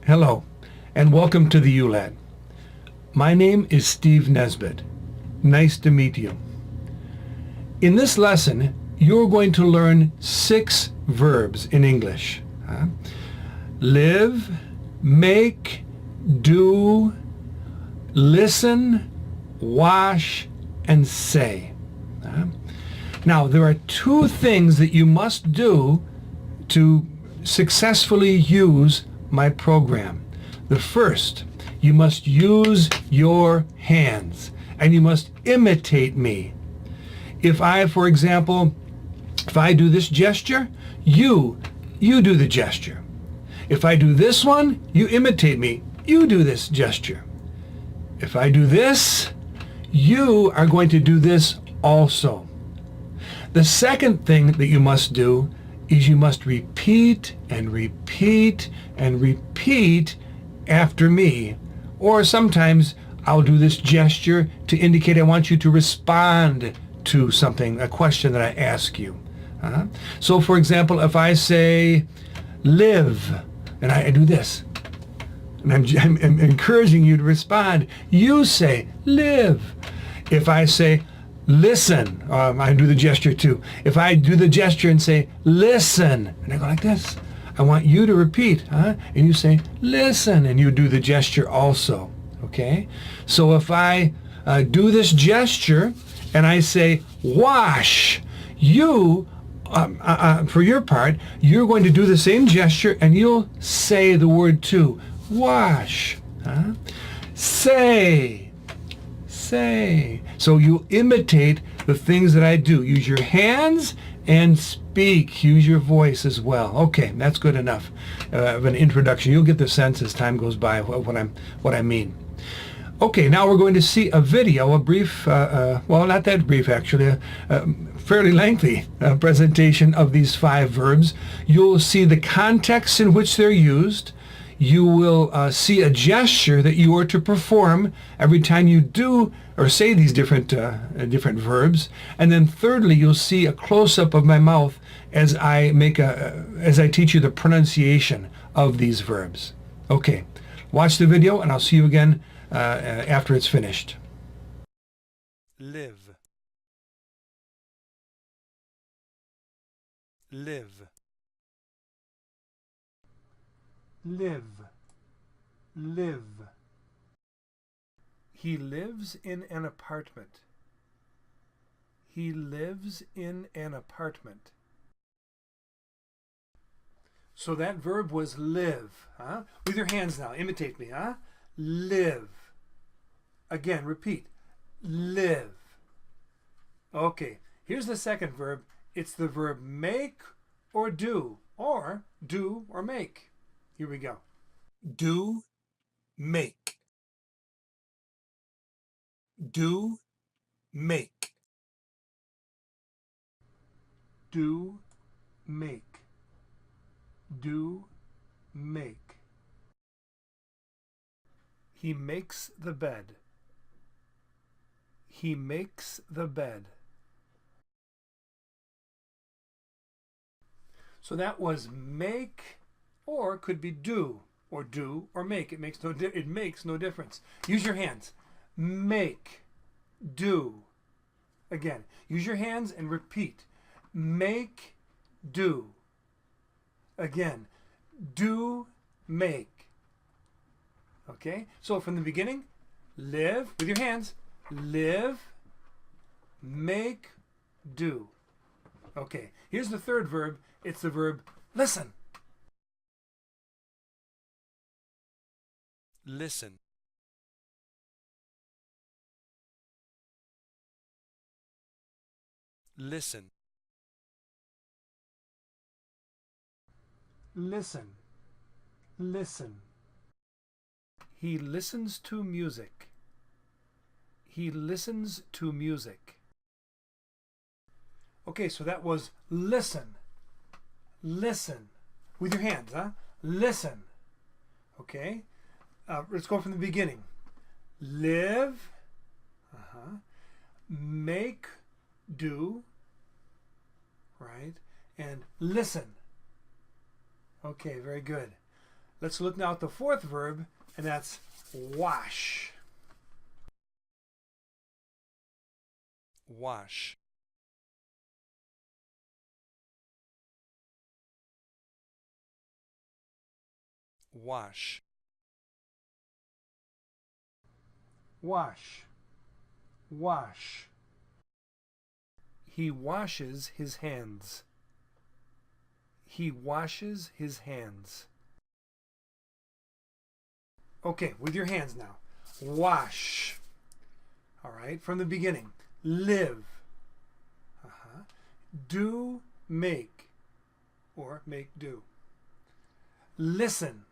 Hello, and welcome to the ULAD. My name is Steve Nesbitt. Nice to meet you. In this lesson, you're going to learn 6 verbs in English. Live, make, do, listen, wash, and say. Now, there are 2 things that you must do to successfully use my program. The first, you must use your hands and you must imitate me. If I, for example, if I do this gesture, you do the gesture. If I do this one, you imitate me. You do this gesture. If I do this, you are going to do this also. The second thing that you must do is you must repeat and repeat and repeat after me. Or sometimes I'll do this gesture to indicate I want you to respond to something, a question that I ask you. So for example, if I say live, and I do this, and I'm encouraging you to respond, you say live. If I say listen, I do the gesture too. If I do the gesture and say listen, and I go like this, I want you to repeat, and you say listen, and you do the gesture also, okay? So if I do this gesture and I say wash, you, for your part, you're going to do the same gesture and you'll say the word too, wash, say. So you imitate the things that I do. Use your hands and speak. Use your voice as well. Okay, that's good enough of an introduction. You'll get the sense as time goes by of what I mean. Okay, now we're going to see a video, a brief, well, not that brief actually, a fairly lengthy presentation of these 5 verbs. You'll see the context in which they're used. You will see a gesture that you are to perform every time you do or say these different verbs. And then thirdly, you'll see a close-up of my mouth as I teach you the pronunciation of these verbs. Okay, watch the video and I'll see you again after it's finished. Live. Live. Live. Live. He lives in an apartment. He lives in an apartment. So that verb was live. With your hands now. Imitate me. Live. Again, repeat. Live. Okay, here's the second verb. It's the verb make or do or make. Here we go. Do, make. Do, make. Do, make. Do, make. He makes the bed. He makes the bed. So that was make, or could be do or make. It makes no difference. Use your hands. Make, do. Again, use your hands and repeat. Make, do. Again, do, make. Okay? So from the beginning, live with your hands. Live, make, do. Okay, here's the third verb. It's the verb listen. Listen. Listen. Listen. Listen. He listens to music. He listens to music. Okay, so that was listen. Listen. With your hands, Listen. Okay? Let's go from the beginning. Live. Make, do. Right? And listen. Okay, very good. Let's look now at the fourth verb, and that's wash. Wash. Wash. Wash. Wash. He washes his hands. He washes his hands. Okay, with your hands now. Wash. All right, from the beginning. Live. Do, make, or make, do. Listen.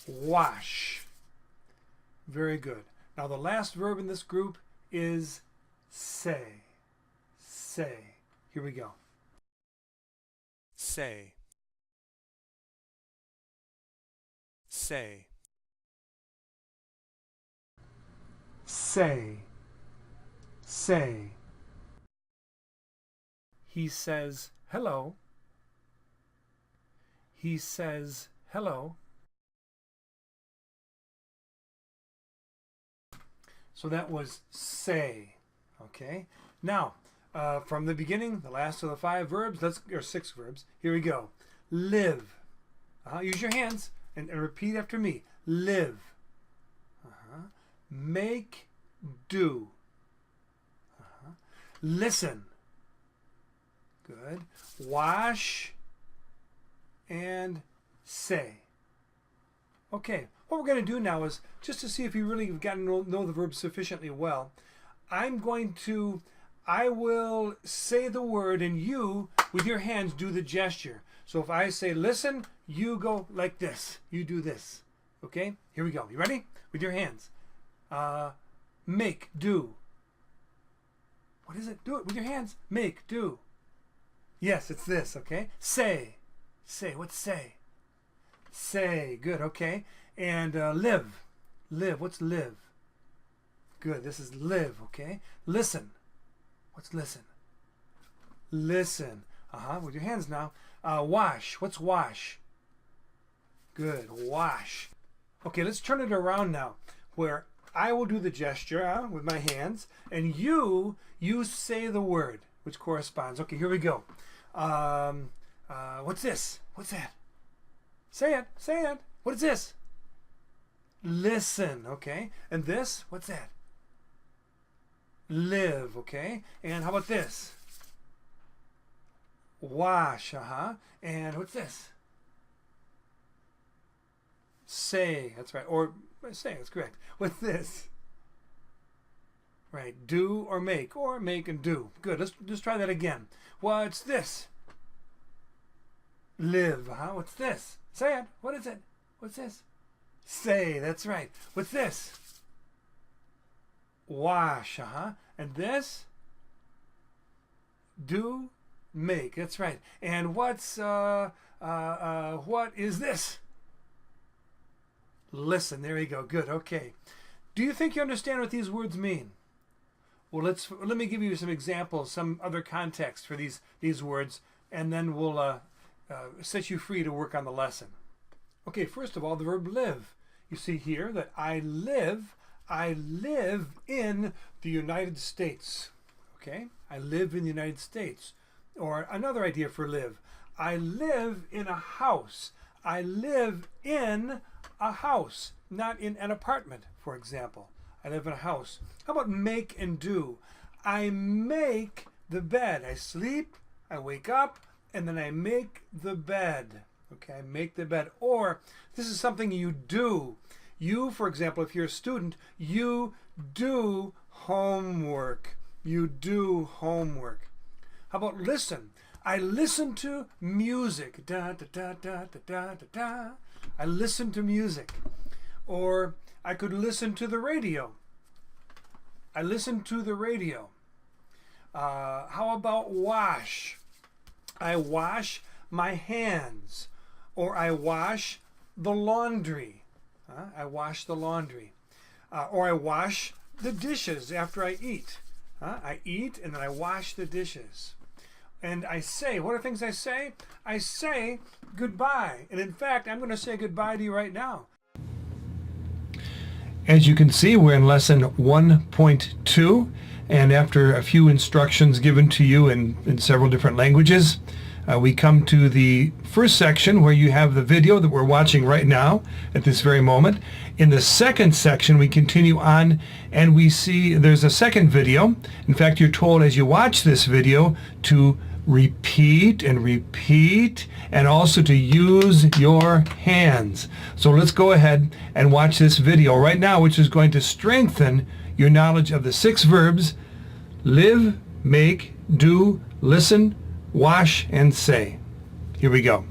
Wash. Very good. Now the last verb in this group is say. Say. Here we go. Say. Say. Say. Say. He says hello. He says hello. So that was say. Okay. Now, from the beginning, the last of the five verbs, or six verbs. Here we go. Live. Use your hands and repeat after me. Live. Make, do. Listen. Good. Wash and say. Okay, what we're going to do now is just to see if you really have gotten to know the verb sufficiently well. I will say the word and you, with your hands, do the gesture. So if I say listen, you go like this. You do this. Okay, here we go. You ready? With your hands. Make, do. What is it? Do it with your hands. Make, do. Yes, it's this, okay? Say. Say. What's say? Say. Good, okay. And live. Live. What's live? Good. This is live, okay? Listen. What's listen? Listen. With your hands now. Wash. What's wash? Good. Wash. Okay, let's turn it around now, where I will do the gesture with my hands, and you say the word, which corresponds. Okay, here we go. What's this? What's that? Say it. Say it. What is this? Listen. Okay. And this? What's that? Live. Okay. And how about this? Wash. And what's this? Say. That's right. Or say. That's correct. What's this? Right. Do or make and do. Good. Let's just try that again. What's this? Live. What's this? Say it. What is it? What's this? Say. That's right. What's this? Wash. And this? Do, make. That's right. And what is this? Listen. There you go. Good. Okay. Do you think you understand what these words mean? Well, let me give you some examples, some other context for these words, and then we'll set you free to work on the lesson. Okay, first of all, the verb live. You see here that I live in the United States. Okay, I live in the United States. Or another idea for live. I live in a house. I live in a house, not in an apartment, for example. I live in a house. How about make and do? I make the bed. I sleep, I wake up, and then I make the bed. Okay, I make the bed. Or this is something you do. You, for example, if you're a student, you do homework. You do homework. How about listen? I listen to music. Da, da, da, da, da, da, da, da. I listen to music. Or I could listen to the radio. I listen to the radio. How about wash? I wash my hands. Or I wash the laundry. I wash the laundry. Or I wash the dishes after I eat. I eat and then I wash the dishes. And I say, what are things I say? I say goodbye. And in fact, I'm going to say goodbye to you right now. As you can see, we're in lesson 1.2. And after a few instructions given to you in several different languages, we come to the first section where you have the video that we're watching right now at this very moment. In the second section, we continue on and we see there's a second video. In fact, you're told as you watch this video to repeat and repeat and also to use your hands. So let's go ahead and watch this video right now, which is going to strengthen your knowledge of the 6 verbs: live, make, do, listen, wash, and say. Here we go.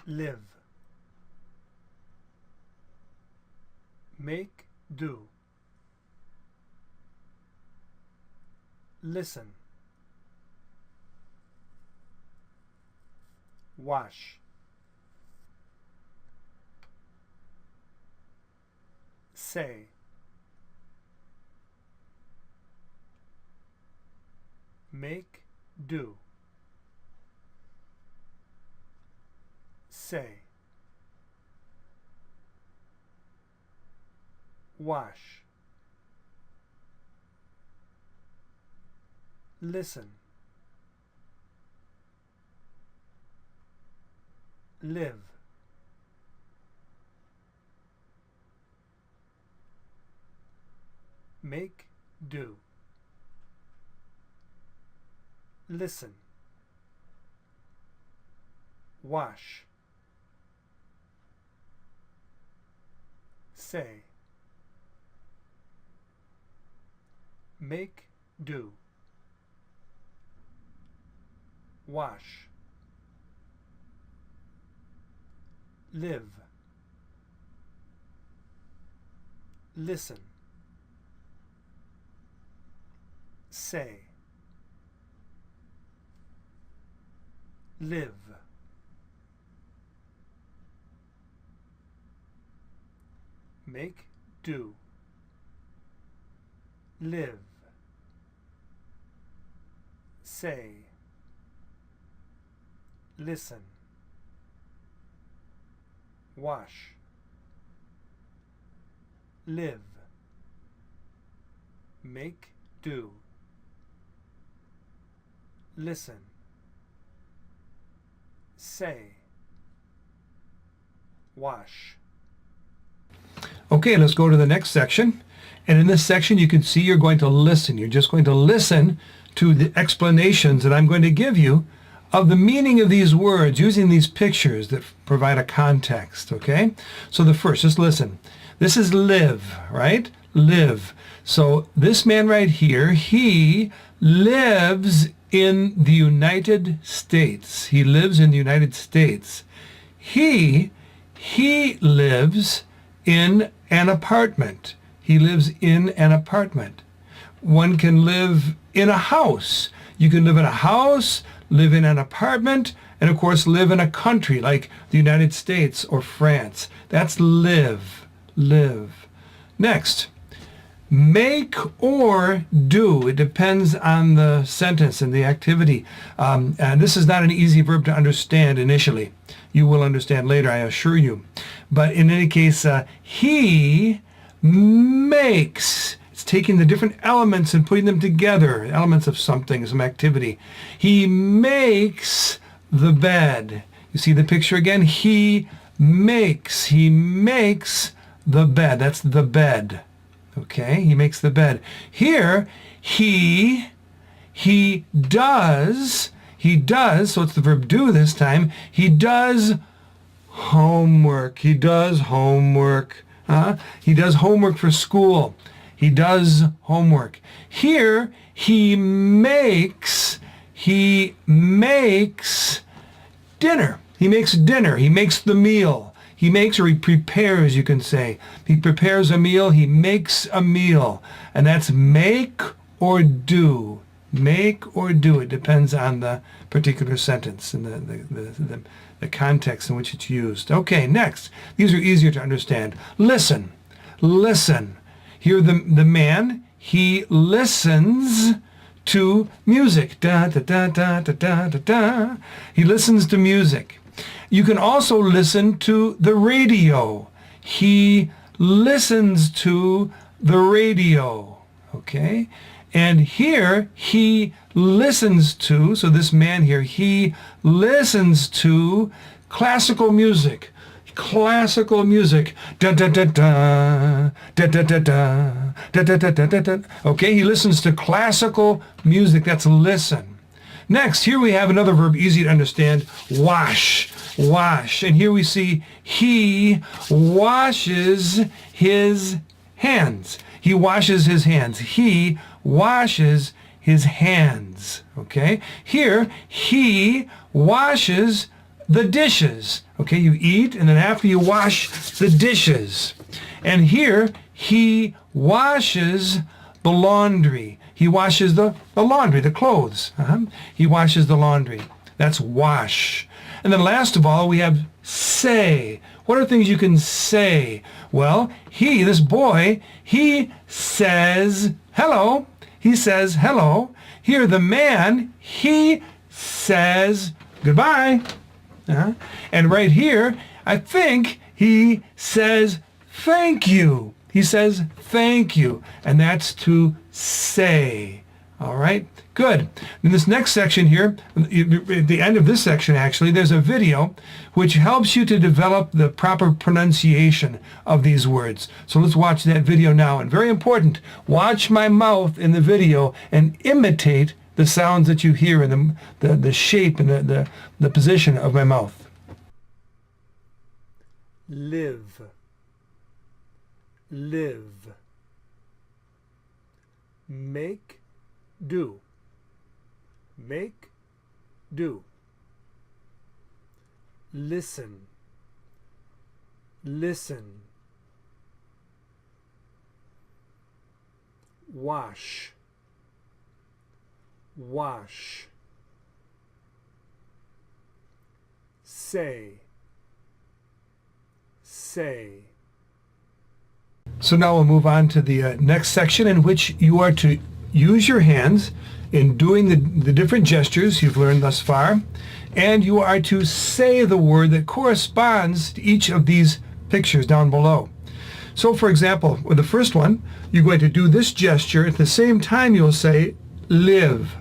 Live. Make, do. Listen. Wash. Say. Make, do. Say. Wash. Listen. Live. Make, do. Listen. Wash. Say. Make, do. Wash. Live. Listen. Say. Live. Make, do. Live. Say. Listen. Wash. Live. Make, do. Listen. Say. Wash. Okay, let's go to the next section. And in this section, you can see you're going to listen. You're just going to listen to the explanations that I'm going to give you of the meaning of these words using these pictures that provide a context, okay? So the first, just listen. This is live, right? Live. So this man right here, he lives in the United States. He lives in the United States. He lives in an apartment. He lives in an apartment. One can live in a house. You can live in a house, live in an apartment, and of course live in a country like the United States or France. That's live, live. Next, make or do. It depends on the sentence and the activity. And this is not an easy verb to understand initially. You will understand later, I assure you. But in any case, he makes. It's taking the different elements and putting them together, elements of something, some activity. He makes the bed. You see the picture again? He makes the bed. That's the bed. Okay, he makes the bed. Here, he does, so it's the verb do this time. He does homework. He does homework. He does homework for school. He does homework. Here, he makes dinner. He makes dinner. He makes the meal. He makes, or he prepares, you can say. He prepares a meal. He makes a meal. And that's make or do. Make or do. It depends on the particular sentence and the context in which it's used. Okay, next. These are easier to understand. Listen. Listen. Here the man, he listens to music. Da, da, da, da, da, da, da, da. He listens to music. You can also listen to the radio. He listens to the radio. Okay? And here he listens to, so this man here, he listens to classical music. Classical music. Da da da da da da da da da da da da da. Okay, he listens to classical music. That's listen. Next, here we have another verb easy to understand. Wash. Wash. And here we see he washes his hands. He washes his hands. He washes his hands. Okay? Here, he washes the dishes. Okay, you eat, and then after you wash the dishes. And here, he washes the laundry. He washes the laundry, the clothes. He washes the laundry. That's wash. And then last of all, we have say. What are things you can say? Well, this boy, he says hello. He says hello. Here, the man, he says goodbye. And right here, I think he says thank you. He says thank you. And that's to say. All right? Good. In this next section here, at the end of this section actually, there's a video which helps you to develop the proper pronunciation of these words. So let's watch that video now. And very important, watch my mouth in the video and imitate the sounds that you hear in the shape and the position of my mouth. Live, live. Make, do. Make, do. Listen, listen. Wash, wash. Say, say. So now we'll move on to the next section in which you are to use your hands in doing the different gestures you've learned thus far, and you are to say the word that corresponds to each of these pictures down below. So for example, with the first one, you're going to do this gesture. At the same time, you'll say live.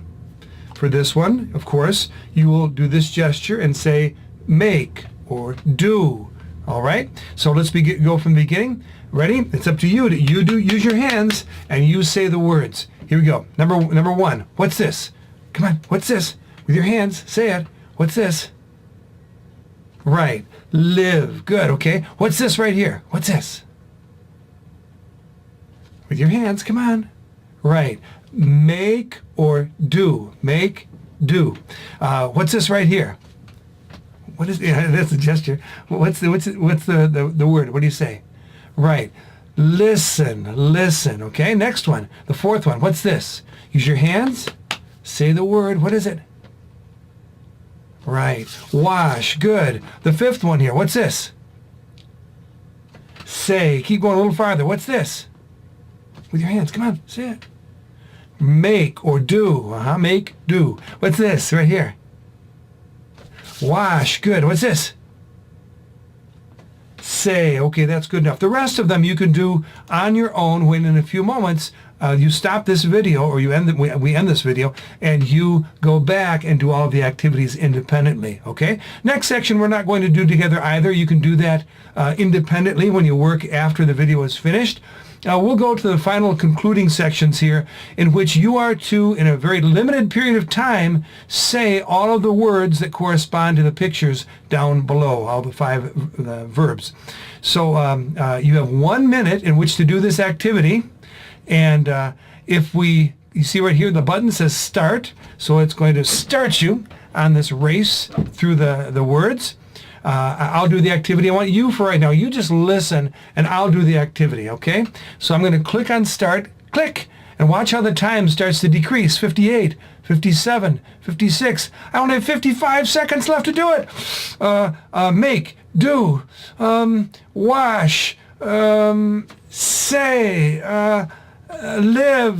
For this one, of course, you will do this gesture and say make or do. All right? So let's go from the beginning. Ready? It's up to you. Use your hands and you say the words. Here we go. Number one. What's this? Come on. What's this? With your hands, say it. What's this? Right. Live. Good. Okay. What's this right here? What's this? With your hands. Come on. Right. Make or do. Make, do. What's this right here? What is? Yeah, that's a gesture. What's the word? What do you say? Right. Listen. Listen. Okay. Next one. The fourth one. What's this? Use your hands. Say the word. What is it? Right. Wash. Good. The fifth one here. What's this? Say. Keep going a little farther. What's this? With your hands. Come on. Say it. Make or do. Make, do. What's this right here? Wash. Good. What's this? Say. Okay, that's good enough. The rest of them you can do on your own when in a few moments you stop this video, or we end this video, and you go back and do all of the activities independently. Okay? Next section we're not going to do together either. You can do that independently when you work after the video is finished. We'll go to the final concluding sections here, in which you are to, in a very limited period of time, say all of the words that correspond to the pictures down below, all the 5 verbs. So you have 1 minute in which to do this activity, and you see right here the button says start, so it's going to start you on this race through the words. I'll do the activity. I want you for right now. You just listen and I'll do the activity, okay? So I'm going to click on start, click, and watch how the time starts to decrease. 58, 57, 56. I only have 55 seconds left to do it. Make, do, wash, say, live,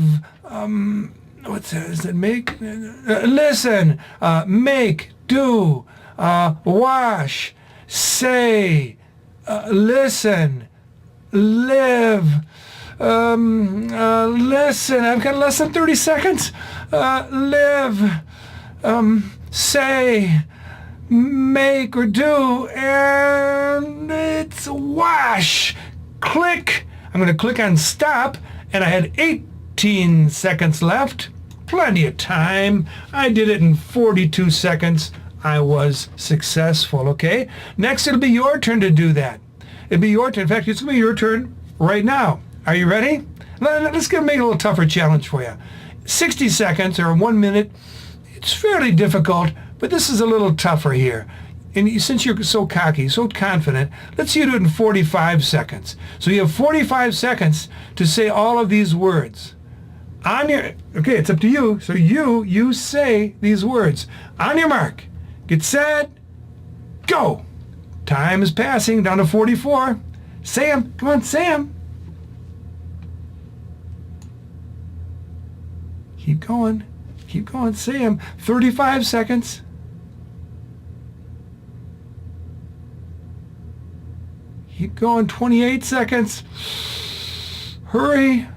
what's that? Is it make? Listen, make, do, wash, say, listen, live, listen. I've got less than 30 seconds. Live, say, make or do, and it's wash. Click. I'm going to click on stop, and I had 18 seconds left. Plenty of time. I did it in 42 seconds. I was successful, okay? Next, it'll be your turn to do that. It'll be your turn. In fact, it's going to be your turn right now. Are you ready? Let's make it a little tougher challenge for you. 60 seconds or 1 minute. It's fairly difficult, but this is a little tougher here. And since you're so cocky, so confident, let's see you do it in 45 seconds. So you have 45 seconds to say all of these words. Okay, it's up to you. So you say these words. On your mark, get set, go. Time is passing, down to 44. Say 'em. Come on, say 'em. Keep going. Keep going. Say 'em. 35 seconds. Keep going. 28 seconds. Hurry.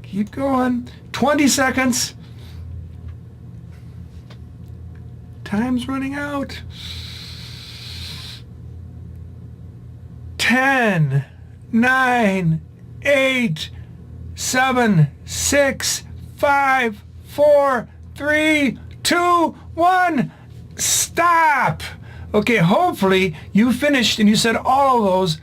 Keep going. 20 seconds. Time's running out. 10, 9, 8, 7, 6, 5, 4, 3, 2, 1. Stop. Okay, hopefully you finished and you said all of those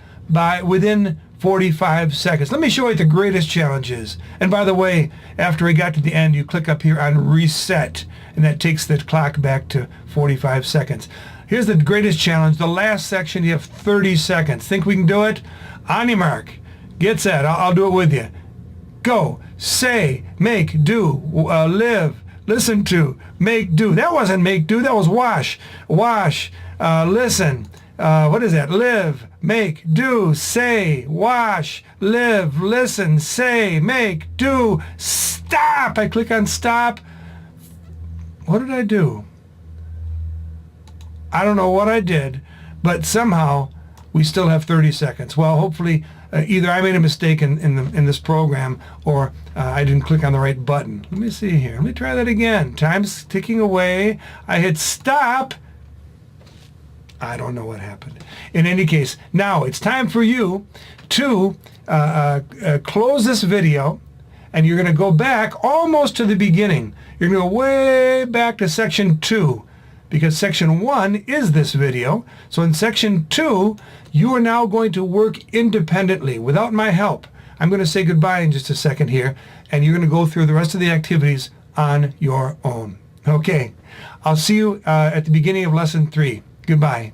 within 45 seconds. Let me show you what the greatest challenge is. And by the way, after we got to the end, you click up here on reset, and that takes the clock back to 45 seconds. Here's the greatest challenge. The last section, you have 30 seconds. Think we can do it? On your mark. Get set. I'll do it with you. Go. Say, make, do, live, listen to, make, do. That wasn't make, do. That was wash. Wash, listen. What is that? Live, make, do, say, wash, live, listen, say, make, do, stop. I click on stop. What did I do? I don't know what I did, but somehow we still have 30 seconds. Well, hopefully either I made a mistake in this program, or I didn't click on the right button. Let me see here. Let me try that again. Time's ticking away. I hit stop. I don't know what happened. In any case, now it's time for you to close this video, and you're going to go back almost to the beginning. You're going to go way back to section 2, because section 1 is this video. So in section 2, you are now going to work independently without my help. I'm going to say goodbye in just a second here, and you're going to go through the rest of the activities on your own. Okay, I'll see you at the beginning of lesson 3. Goodbye.